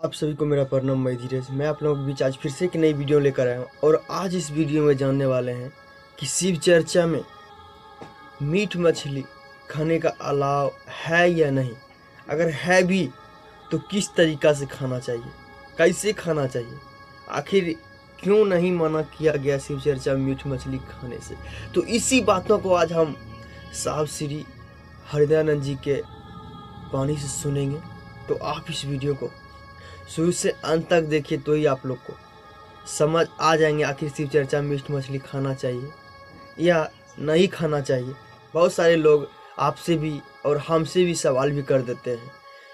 आप सभी को मेरा प्रणाम। मैं धीरज, मैं आप लोगों के बीच आज फिर से एक नई वीडियो लेकर आया हूँ और आज इस वीडियो में जानने वाले हैं कि शिव चर्चा में मीट मछली खाने का अलाव है या नहीं। अगर है भी तो किस तरीका से खाना चाहिए, कैसे खाना चाहिए, आखिर क्यों नहीं मना किया गया शिव चर्चा में मीट मछली खाने से। तो इसी बातों को आज हम साहब श्री हृदयानंद जी के वाणी से सुनेंगे। तो आप इस वीडियो को शुरू से अंत तक देखिए तो ही आप लोग को समझ आ जाएंगे आखिर शिव चर्चा में मीट मछली खाना चाहिए या नहीं खाना चाहिए। बहुत सारे लोग आपसे भी और हमसे भी सवाल भी कर देते हैं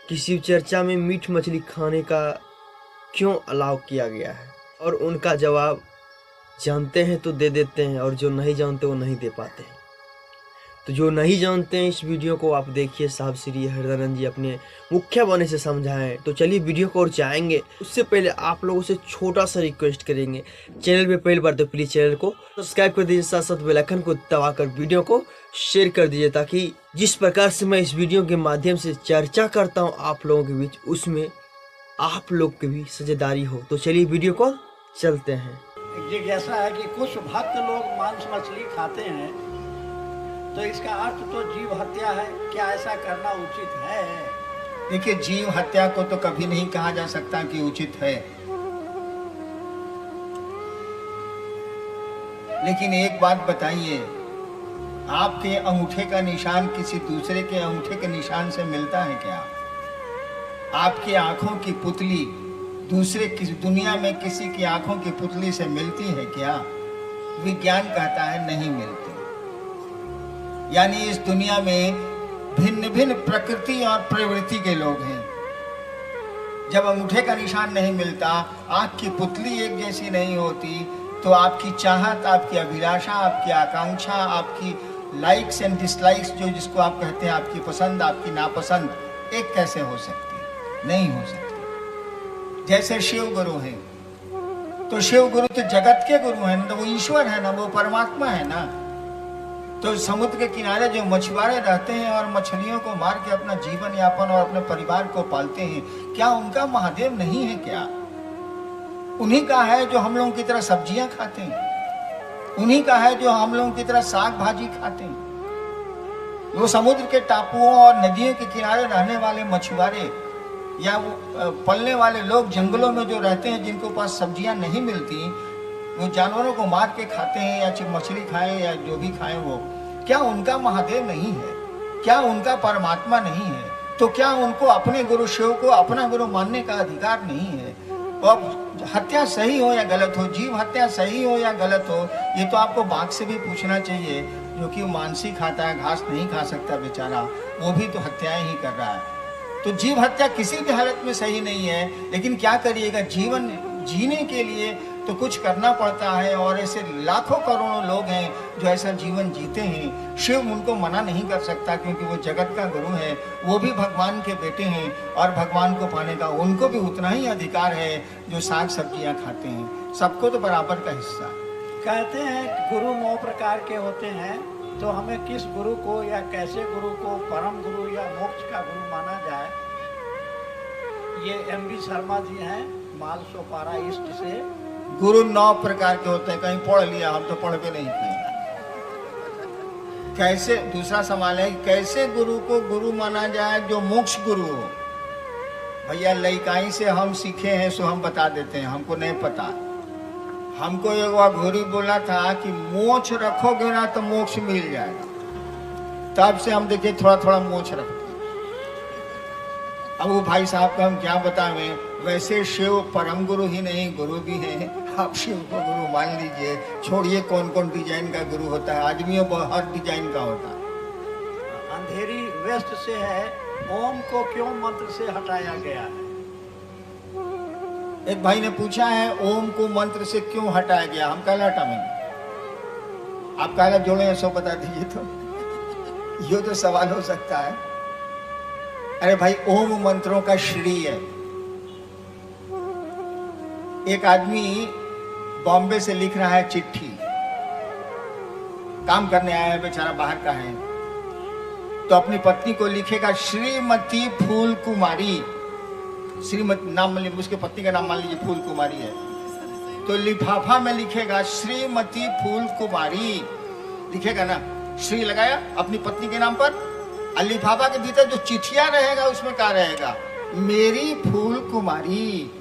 कि शिव चर्चा में मीट मछली खाने का क्यों अलाउ किया गया है, और उनका जवाब जानते हैं तो दे देते हैं और जो नहीं जानते वो नहीं दे पाते हैं। तो जो नहीं जानते हैं इस वीडियो को आप देखिए, साहब श्री हृदयानंद जी अपने मुख्य वाणी से समझाएं। तो चलिए वीडियो को और जाएंगे। उससे पहले आप लोगों से छोटा सा रिक्वेस्ट करेंगे, चैनल पे पहली बार तो प्लीज चैनल को सब्सक्राइब कर दीजिए, साथ साथ बेल आइकन को दबाकर वीडियो को शेयर कर दीजिए, ताकि जिस प्रकार से मैं इस वीडियो के माध्यम से चर्चा करता हूँ आप लोगों के बीच, उसमें आप लोग की भी साझेदारी हो। तो चलिए वीडियो को चलते हैं। जिज्ञासा है कि कुछ भक्त लोग मांस मछली खाते हैं, तो इसका अर्थ तो जीव हत्या है। क्या ऐसा करना उचित है? देखिए, जीव हत्या को तो कभी नहीं कहा जा सकता कि उचित है, लेकिन एक बात बताइए, आपके अंगूठे का निशान किसी दूसरे के अंगूठे के निशान से मिलता है क्या? आपकी आंखों की पुतली दूसरे किसी दुनिया में किसी की आंखों की पुतली से मिलती है क्या? विज्ञान कहता है नहीं मिलती। यानी इस दुनिया में भिन्न भिन्न प्रकृति और प्रवृत्ति के लोग हैं। जब अंगूठे का निशान नहीं मिलता, आंख की पुतली एक जैसी नहीं होती, तो आपकी चाहत, आपकी अभिलाषा, आपकी आकांक्षा, आपकी लाइक्स एंड डिसलाइक्स, जो जिसको आप कहते हैं, आपकी पसंद, आपकी नापसंद, एक कैसे हो सकती? नहीं हो सकती। जैसे शिव गुरु हैं, तो शिव गुरु तो जगत के गुरु हैं ना, तो वो ईश्वर है ना, वो परमात्मा है ना। तो समुद्र के किनारे जो मछुआरे रहते हैं और मछलियों को मार के अपना जीवन यापन और अपने परिवार को पालते हैं, क्या उनका महादेव नहीं है क्या? उन्हीं का है जो हम लोगों की तरह सब्जियां खाते हैं, उन्हीं का है जो हम लोगों की तरह साग भाजी खाते हैं। वो समुद्र के टापुओं और नदियों के किनारे रहने वाले मछुआरे या वो पलने वाले लोग जंगलों में जो रहते हैं, जिनको पास सब्जियां नहीं मिलती, वो जानवरों को मार के खाते हैं, या मछली खाएं या जो भी खाएं, वो क्या उनका महादेव नहीं है? क्या उनका परमात्मा नहीं है? तो क्या उनको अपने गुरु शिव को अपना गुरु मानने का अधिकार नहीं है? अब हत्या सही हो या गलत हो, जीव हत्या सही हो या गलत हो, ये तो आपको बाघ से भी पूछना चाहिए, जो कि मांसी खाता है, घास नहीं खा सकता बेचारा, वो भी तो हत्याएं ही कर रहा है। तो जीव हत्या किसी भी हालत में सही नहीं है, लेकिन क्या करिएगा, जीवन जीने के लिए तो कुछ करना पड़ता है। और ऐसे लाखों करोड़ों लोग हैं जो ऐसा जीवन जीते हैं। शिव उनको मना नहीं कर सकता, क्योंकि वो जगत का गुरु है, वो भी भगवान के बेटे हैं, और भगवान को पाने का उनको भी उतना ही अधिकार है जो साग सब्जियां खाते हैं। सबको तो बराबर का हिस्सा। कहते हैं गुरु 9 प्रकार के होते हैं, तो हमें किस गुरु को या कैसे गुरु को परम गुरु या मोक्ष का गुरु माना जाए? ये MB शर्मा जी हैं माल सोपारा ईस्ट से। गुरु 9 प्रकार के होते हैं, कहीं पढ़ लिया, हम तो पढ़ के नहीं किए। कैसे, दूसरा सवाल है, कैसे गुरु को गुरु माना जाए जो मोक्ष गुरु हो? भैया, लइकाई से हम सीखे हैं, सो हम बता देते हैं, हमको नहीं पता। हमको एक अघोरी बोला था कि मोछ रखोगे ना तो मोक्ष मिल जाएगा, तब से हम देखिए थोड़ा थोड़ा मोछ रखते। अब वो भाई साहब को हम क्या बतावें। वैसे शिव परम गुरु ही नहीं, गुरु भी हैं। आप शिव को गुरु मान लीजिए, छोड़िए कौन कौन डिजाइन का गुरु होता है, आदमियों को हर डिजाइन का होता है। अंधेरी वेस्ट से है, ओम को क्यों मंत्र से हटाया गया है? एक भाई ने पूछा है, ओम को मंत्र से क्यों हटाया गया? हम कहला हटाएंगे, आप कहला जोड़े सो बता दीजिए। तो ये तो सवाल हो सकता है। अरे भाई, ओम मंत्रों का श्री है। एक आदमी बॉम्बे से लिख रहा है चिट्ठी, काम करने आया है, बेचारा बाहर का है, तो अपनी पत्नी को लिखेगा, श्रीमती फूल कुमारी, श्रीमती नाम मान लीजिए, उसके पत्नी का नाम मान लीजिए फूल कुमारी है, तो लिफाफा में लिखेगा श्रीमती फूल कुमारी, लिखेगा ना, श्री लगाया अपनी पत्नी के नाम पर, और लिफाफा के भीतर जो चिट्ठिया रहेगा उसमें क्या रहेगा, मेरी फूल कुमारी,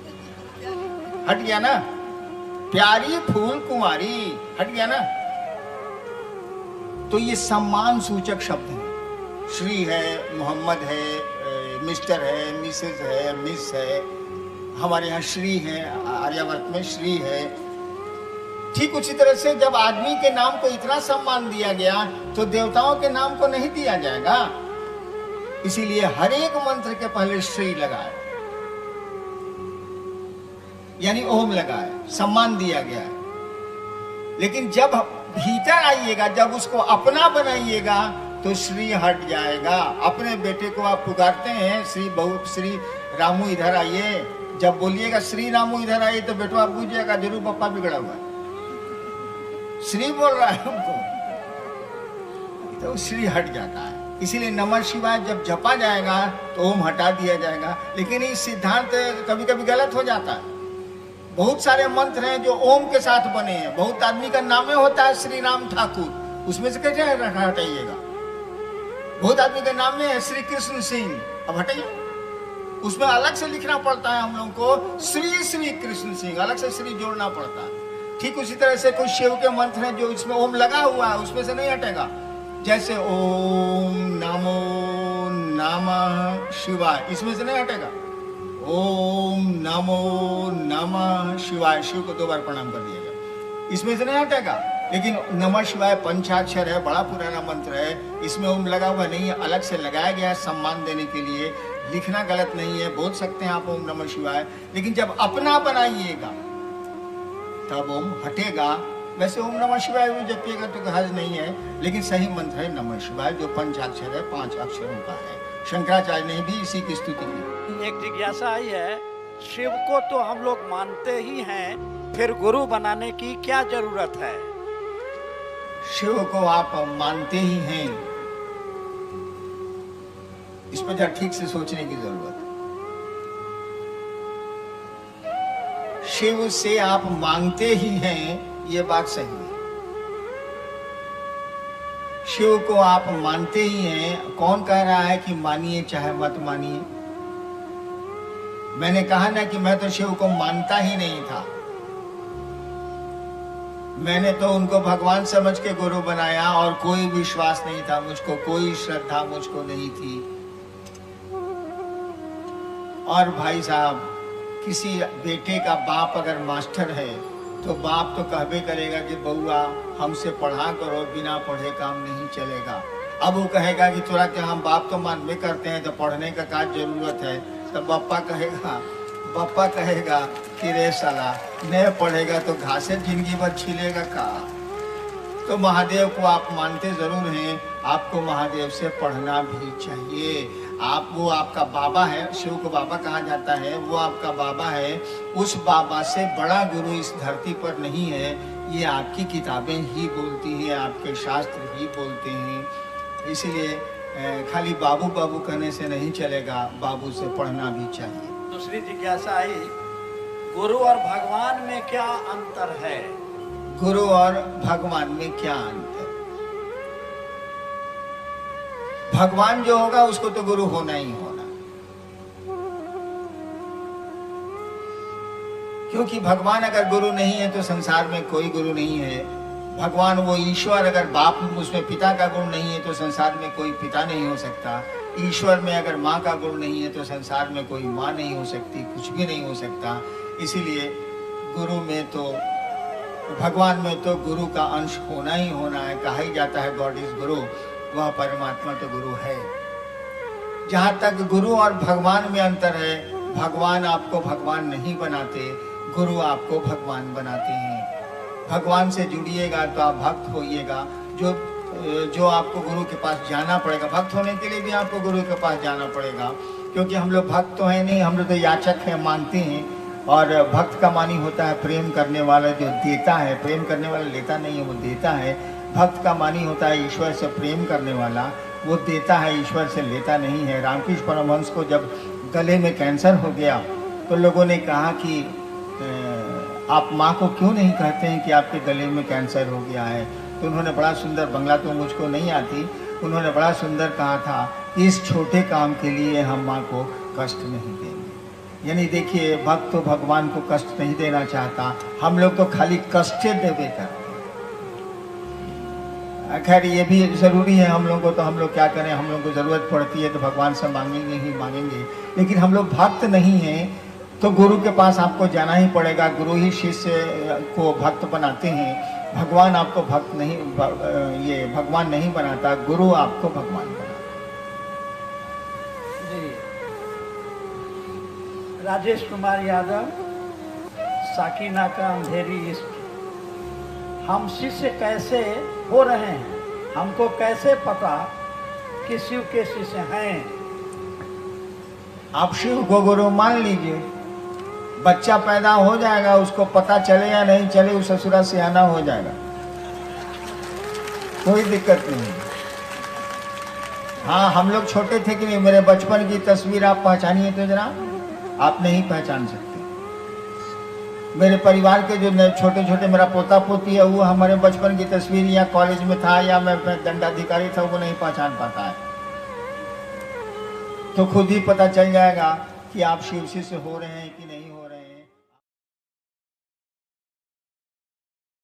हट गया ना, प्यारी फूल कुमारी, हट गया ना। तो ये सम्मान सूचक शब्द है, श्री है, मोहम्मद है, मिस्टर है, मिसेज है, मिस है, हमारे यहाँ श्री है, आर्यावर्त में श्री है। ठीक उसी तरह से जब आदमी के नाम को इतना सम्मान दिया गया तो देवताओं के नाम को नहीं दिया जाएगा, इसीलिए हर एक मंत्र के पहले श्री लगाए, यानी ओम लगाए, सम्मान दिया गया। लेकिन जब भीतर आइएगा, जब उसको अपना बनाइएगा तो श्री हट जाएगा। अपने बेटे को आप पुकारते हैं श्री बहु श्री रामू इधर आइए, जब बोलिएगा श्री रामू इधर आइए तो बेटो आप पूछ जाएगा जरूर पप्पा बिगड़ा हुआ है, श्री बोल रहा है हमको, तो श्री हट जाता है। इसीलिए नमः शिवाय जब जपा जाएगा तो ओम हटा दिया जाएगा। लेकिन ये सिद्धांत कभी कभी गलत हो जाता है। बहुत सारे मंत्र हैं जो ओम के साथ बने हैं। बहुत आदमी का नाम होता है श्री राम ठाकुर, उसमें से कैसे हटाइएगा। बहुत आदमी का नाम है श्री कृष्ण सिंह, अब हटाइए, उसमें अलग से लिखना पड़ता है हम लोगों को श्री श्री कृष्ण सिंह, अलग से श्री जोड़ना पड़ता है। ठीक उसी तरह से कुछ शिव के मंत्र हैं जो इसमें ओम लगा हुआ है, उसमें से नहीं हटेगा। जैसे ओम नमो नमः शिवाय, इसमें से नहीं हटेगा। ओम नमो नमः शिवाय, शिव को 2 बार प्रणाम कर दिया गया, इसमें से नहीं हटेगा। लेकिन नमः शिवाय पंचाक्षर है, बड़ा पुराना मंत्र है, इसमें ओम लगा हुआ नहीं है, अलग से लगाया गया है सम्मान देने के लिए। लिखना गलत नहीं है, बोल सकते हैं आप ओम नमः शिवाय, लेकिन जब अपना बनाइएगा तब ओम हटेगा। वैसे ओम नमः शिवाय भी जपिएगा तो हर्ज नहीं है, लेकिन सही मंत्र है नमः शिवाय जो पंचाक्षर है, 5 अक्षरों का है। शंकराचार्य ने भी इसी की स्तुति की। एक जिज्ञासा आई है, शिव को तो हम लोग मानते ही हैं, फिर गुरु बनाने की क्या जरूरत है? शिव को आप मानते ही हैं, इस पर जरा ठीक से सोचने की जरूरत है। शिव से आप मांगते ही हैं, ये बात सही है। शिव को आप मानते ही हैं, कौन कह रहा है कि मानिए चाहे मत मानिए। मैंने कहा ना कि मैं तो शिव को मानता ही नहीं था, मैंने तो उनको भगवान समझ के गुरु बनाया और कोई विश्वास नहीं था मुझको, कोई श्रद्धा मुझको नहीं थी। और भाई साहब, किसी बेटे का बाप अगर मास्टर है तो बाप तो कहबे करेगा कि बउआ हमसे पढ़ा करो, बिना पढ़े काम नहीं चलेगा। अब वो कहेगा कि थोड़ा क्या हम बाप तो मानवे करते हैं तो पढ़ने का क्या जरूरत है, तो बप्पा कहेगा कि रे साला नहीं पढ़ेगा तो घासे जिंदगी भर छिलेगा का। तो महादेव को आप मानते जरूर हैं, आपको महादेव से पढ़ना भी चाहिए। आप वो आपका बाबा है, शिव को बाबा कहा जाता है, वो आपका बाबा है। उस बाबा से बड़ा गुरु इस धरती पर नहीं है, ये आपकी किताबें ही बोलती हैं, आपके शास्त्र ही बोलते हैं। इसलिए खाली बाबू बाबू कहने से नहीं चलेगा, बाबू से पढ़ना भी चाहिए। दूसरी जिज्ञासा आई, गुरु और भगवान में क्या अंतर है? गुरु और भगवान में क्या अंतर? भगवान जो होगा उसको तो गुरु होना ही होना, क्योंकि भगवान अगर गुरु नहीं है तो संसार में कोई गुरु नहीं है। भगवान वो ईश्वर अगर बाप उसमें पिता का गुण नहीं है तो संसार में कोई पिता नहीं हो सकता। ईश्वर में अगर माँ का गुण नहीं है तो संसार में कोई माँ नहीं हो सकती, कुछ भी नहीं हो सकता। इसीलिए गुरु में तो, भगवान में तो गुरु का अंश होना ही होना है। कहा ही जाता है गॉड इज गुरु, वह परमात्मा तो गुरु है। जहाँ तक गुरु और भगवान में अंतर है, भगवान आपको भगवान नहीं बनाते, गुरु आपको भगवान बनाते हैं। भगवान से जुड़िएगा तो आप भक्त होइएगा। जो आपको गुरु के पास जाना पड़ेगा, भक्त होने के लिए भी आपको गुरु के पास जाना पड़ेगा, क्योंकि हम लोग भक्त तो हैं नहीं, हम लोग तो याचक हैं, मांगते हैं। और भक्त का मानी होता है प्रेम करने वाला जो देता है, प्रेम करने वाला लेता नहीं है, वो देता है। भक्त का मानी होता है ईश्वर से प्रेम करने वाला, वो देता है, ईश्वर से लेता नहीं है। रामकृष्ण परमहंस को जब गले में कैंसर हो गया, तो लोगों ने कहा कि आप माँ को क्यों नहीं कहते हैं कि आपके गले में कैंसर हो गया है। तो उन्होंने बड़ा सुंदर, बंगला तो मुझको नहीं आती, उन्होंने बड़ा सुंदर कहा था, इस छोटे काम के लिए हम माँ को कष्ट नहीं देंगे। यानी देखिए, भक्त तो भगवान को कष्ट नहीं देना चाहता, हम लोग तो खाली कष्ट देवे करते। खैर ये भी ज़रूरी है हम लोग को, तो हम लोग क्या करें, हम लोग को ज़रूरत पड़ती है तो भगवान से मांगेंगे ही मांगेंगे। लेकिन हम लोग भक्त नहीं हैं तो गुरु के पास आपको जाना ही पड़ेगा। गुरु ही शिष्य को भक्त बनाते हैं, भगवान आपको भक्त नहीं, ये भगवान नहीं बनाता, गुरु आपको भगवान बनाता। जी, राजेश कुमार यादव, साकिना का अंधेरी इश्क। हम शिष्य कैसे हो रहे हैं, हमको कैसे पता कि शिव के शिष्य हैं? आप शिव को गुरु मान लीजिए, बच्चा पैदा हो जाएगा, उसको पता चले या नहीं चले, वो ससुरा सियाना हो जाएगा, कोई दिक्कत नहीं। हाँ, हम लोग छोटे थे कि नहीं, मेरे बचपन की तस्वीर आप पहचानिए तो जरा, आप नहीं पहचान सकते। मेरे परिवार के जो छोटे छोटे मेरा पोता पोती है, वो हमारे बचपन की तस्वीर या कॉलेज में था या मैं दंडाधिकारी था, वो नहीं पहचान पाता है। तो खुद ही पता चल जाएगा कि आप शिव शिष्य हो रहे हैं कि नहीं हो रहे हैं।